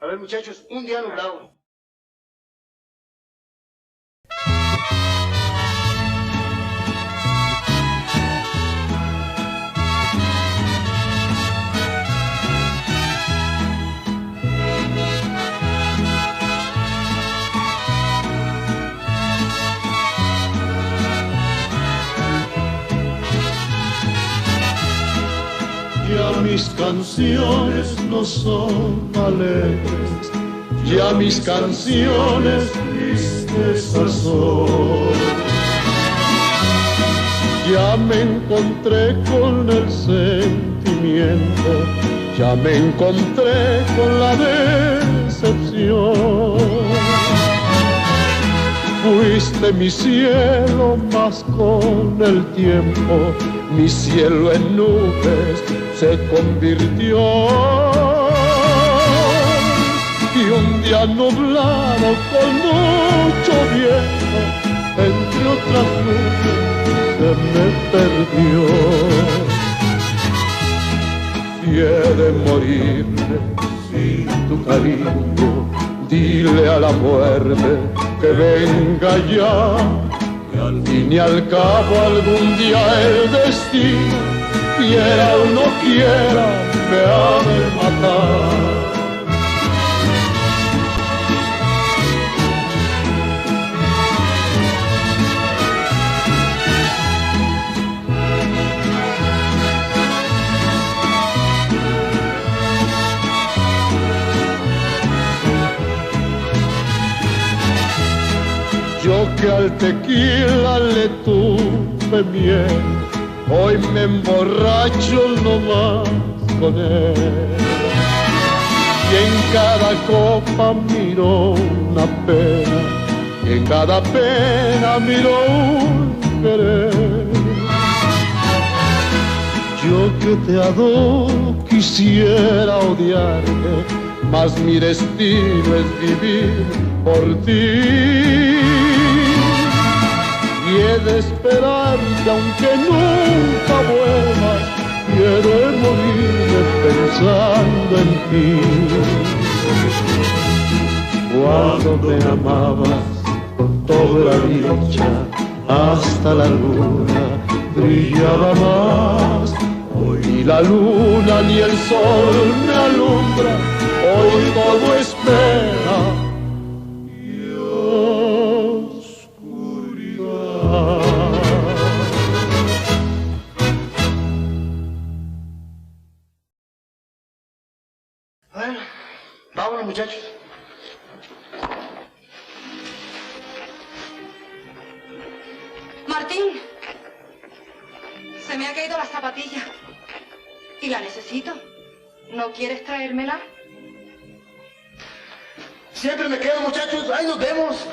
A ver, muchachos, un día nublado. Ya mis canciones no son alegres, ya mis canciones tristezas son. Ya me encontré con el sentimiento, ya me encontré con la decepción. Fuiste mi cielo, mas con el tiempo mi cielo en nubes se convirtió. Y un día nublado con mucho viento, entre otras nubes se me perdió. Si he de morirme sin tu cariño, dile a la muerte que venga ya, que al fin y al cabo algún día el destino, quiera o no quiera, me ha de matar. Yo que al tequila le tuve miel, hoy me emborracho nomás con él. Y en cada copa miro una pena, y en cada pena miro un querer. Yo que te adoro quisiera odiarte, mas mi destino es vivir por ti. Y he de esperarte aunque nunca vuelvas, y he de morirme pensando en ti. Cuando me amabas con toda la dicha, hasta la luna brillaba más. Hoy ni la luna ni el sol me alumbra, hoy todo es pena. Bueno, vámonos, muchachos. Martín, se me ha caído la zapatilla y la necesito. ¿No quieres traérmela? Siempre me quedo, muchachos. Ahí nos vemos.